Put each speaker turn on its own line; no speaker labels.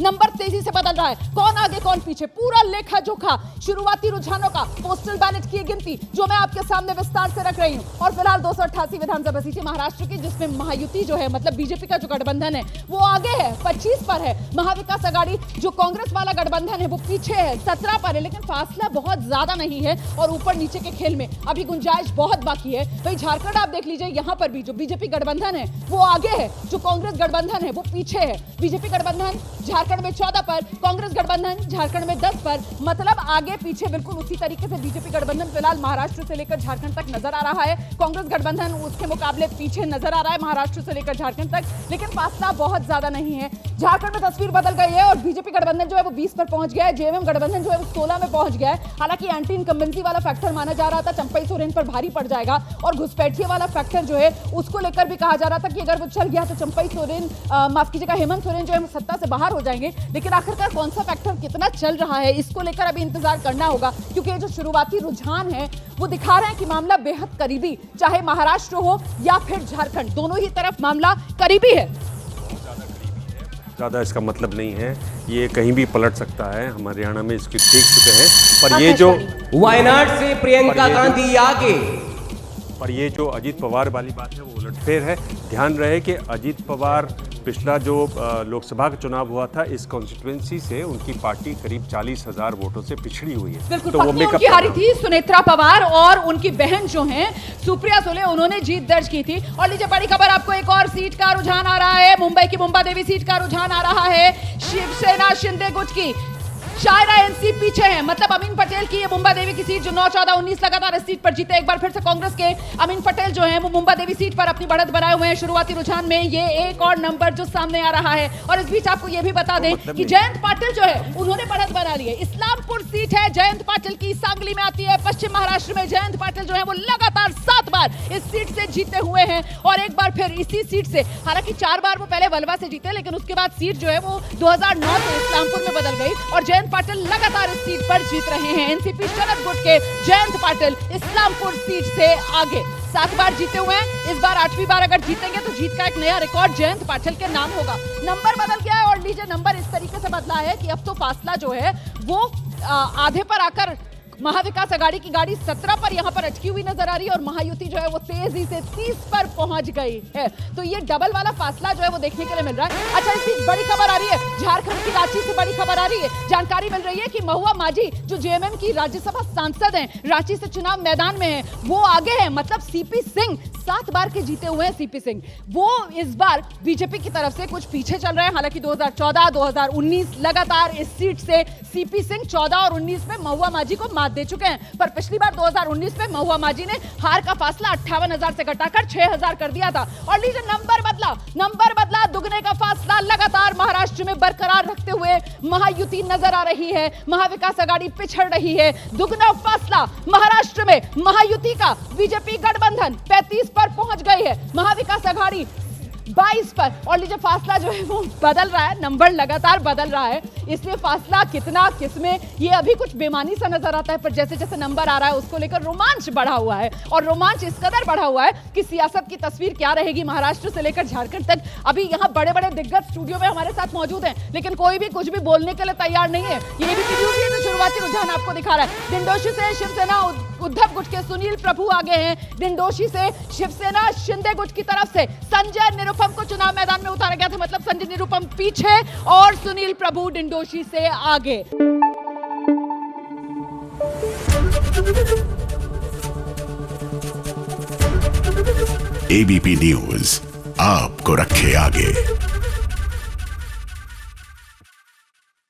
Number तेजी से बदल रहा है, कौन आगे कौन पीछे, पूरा लेखा जोखा शुरुआती रुझानों का, पोस्टल बैलेट की गिनती जो मैं आपके सामने विस्तार से रख रही हूं। और फिलहाल 288 विधानसभा सीटें महाराष्ट्र की, जिसमें महायुति जो है मतलब बीजेपी का जो गठबंधन है वो आगे है, 25 पर है। महाविकास आघाड़ी जो कांग्रेस वाला गठबंधन है वो पीछे है, 17 पर है। लेकिन फासला बहुत ज्यादा नहीं है और ऊपर नीचे के खेल में अभी गुंजाइश बहुत बाकी है। भाई झारखंड आप देख लीजिए, यहां पर भी जो बीजेपी गठबंधन है वो आगे है, जो कांग्रेस गठबंधन है वो पीछे है। बीजेपी गठबंधन झारखंड में 14 पर, कांग्रेस गठबंधन झारखंड में 10 पर, मतलब आगे पीछे बिल्कुल उसी तरीके से बीजेपी गठबंधन फिलहाल महाराष्ट्र से लेकर झारखंड तक नजर आ रहा है। कांग्रेस गठबंधन उसके मुकाबले पीछे नजर आ रहा है महाराष्ट्र से लेकर झारखंड तक, लेकिन फासला बहुत ज्यादा नहीं है। झारखंड में तस्वीर बदल गई है और बीजेपी गठबंधन जो है वो 20 पर पहुंच गया है, जेएमएम गठबंधन जो है वो 16 में पहुंच गया है। हालांकि एंटी इनकम्बेंसी वाला फैक्टर माना जा रहा था चंपई सोरेन पर भारी पड़ जाएगा, और घुसपैठिए वाला फैक्टर जो है उसको लेकर भी कहा जा रहा था कि अगर वो चल गया तो चंपई सोरेन माफ कीजिएगा हेमंत सोरेन जो है सत्ता से बाहर हो जाएंगे। लेकिन आखिरकार कौन सा फैक्टर कितना चल रहा है इसको लेकर अभी इंतजार करना होगा, क्योंकि ये जो शुरुआती रुझान है वो दिखा रहे हैं कि मामला बेहद करीबी, चाहे महाराष्ट्र हो या फिर झारखंड, दोनों ही तरफ मामला करीबी है।
ज़्यादा इसका मतलब नहीं है, ये कहीं भी पलट सकता है। हम हरियाणा में इसकी देख चुके हैं, पर ये जो
वायनाड से प्रियंका गांधी आगे,
पर ये जो अजीत पवार वाली बात है वो उलटफेर है। ध्यान रहे कि अजीत पवार पिछला जो लोकसभा का चुनाव हुआ था इस कॉन्स्टिट्यूएंसी से उनकी पार्टी करीब 40,000 वोटों से पिछड़ी हुई है।
बिल्कुल, तो पत्नी उनकी हारी थी सुनेत्रा पवार, और उनकी बहन जो हैं सुप्रिया सुले, उन्होंने जीत दर्ज की थी। और लीजिए बड़ी खबर, आपको एक और सीट का रुझान आ रहा है, मुंबई की मुंबा देवी सीट का रुझान आ रहा है। शिवसेना शिंदे गुट की शायरा एनसी पीछे है, मतलब अमीन पटेल की ये मुंबा देवी की सीट जो 9, 14, 19 लगातार इस सीट पर जीते। एक बार फिर से कांग्रेस के अमीन पटेल जो है वो मुंबा देवी सीट पर अपनी बढ़त बनाए हुए हैं। शुरुआती रुझान में ये एक और नंबर जो सामने आ रहा है। और इस बीच आपको ये भी बता दें कि जयंत पाटिल जो है उन्होंने बढ़त बना ली है। इस्लामपुर सीट है जयंत पाटिल की, सांगली में आती है, पश्चिम महाराष्ट्र में। जयंत पाटिल जो है वो लगातार 7 बार इस सीट से जीते हुए हैं, और एक बार फिर इसी सीट से, हालांकि 4 बार वो पहले वलवा से जीते, लेकिन उसके बाद सीट जो है वो 2009 से इस्लामपुर में बदल गई, और जयंत पाटिल लगातार इस सीट पर जीत रहे हैं। एनसीपी शरद गुट के जयंत पाटिल इस्लामपुर सीट से आगे 7 बार जीते हुए हैं। इस बार 8वीं बार अगर जीतेंगे तो जीत का एक नया रिकॉर्ड जयंत पाटिल के नाम होगा। नंबर बदल गया है, और लीजिए नंबर इस तरीके से बदला है कि अब तो फासला जो है वो आधे पर आकर महाविकास आघाड़ी की गाड़ी 17 पर यहां पर अटकी हुई नजर आ रही है, और महायुति जो है वो तेजी से 30 पर पहुंच गई है। तो ये डबल वाला फासला जो है वो देखने के लिए मिल रहा है। अच्छा, इस बीच बड़ी खबर आ रही है, झारखंड की रांची से बड़ी खबर आ रही है। जानकारी मिल रही है कि महुआ माझी जो जेएमएम की राज्यसभा सांसद हैं, रांची से चुनाव मैदान में है, वो आगे है। मतलब सीपी सिंह 7 बार के जीते हुए हैं सीपी सिंह, वो इस बार बीजेपी की तरफ से कुछ पीछे चल रहे हैं। हालांकि 2014, 2019 लगातार इस सीट से सीपी सिंह 14 और 19 में महुआ माझी को मात दे चुके हैं। पर पिछली बार 2019 में महुआ माझी ने हार का फासला 58,000 से घटाकर 6,000 कर दिया था। और लीजिए नंबर बदला, दुगने का फासला लगातार महाराष्ट्र में बरकरार रखते हुए महायुति नजर आ रही है, महाविकास आघाड़ी पिछड़ रही है। दुगना फासला महाराष्ट्र में महायुति का, बीजेपी गठबंधन 35 पर पहुंच गई है, महाविकास आघाड़ी 22 पर। और लीजिए फासला जो है वो बदल रहा है, नंबर लगातार बदल रहा है, इसलिए फासला कितना किसमें ये अभी कुछ बेमानी सा नजर आता है। पर जैसे जैसे नंबर आ रहा है उसको लेकर रोमांच बढ़ा हुआ है, और रोमांच इस कदर बढ़ा हुआ है कि सियासत की तस्वीर क्या रहेगी महाराष्ट्र से लेकर झारखंड तक। अभी यहाँ बड़े बड़े दिग्गज स्टूडियो में हमारे साथ मौजूद हैं, लेकिन कोई भी कुछ भी बोलने के लिए तैयार नहीं है। ये भी तो शुरुआती रुझान आपको दिखा रहा है। दिंडोशी से शिवसेना उद्धव गुट के सुनील प्रभु आगे हैं, दिंडोशी से शिवसेना शिंदे गुट की तरफ से संजय निरुपम को चुनाव मैदान में उतारा गया था, मतलब संजय निरुपम पीछे और सुनील प्रभु दिंडोशी से आगे।
एबीपी न्यूज आपको रखे आगे।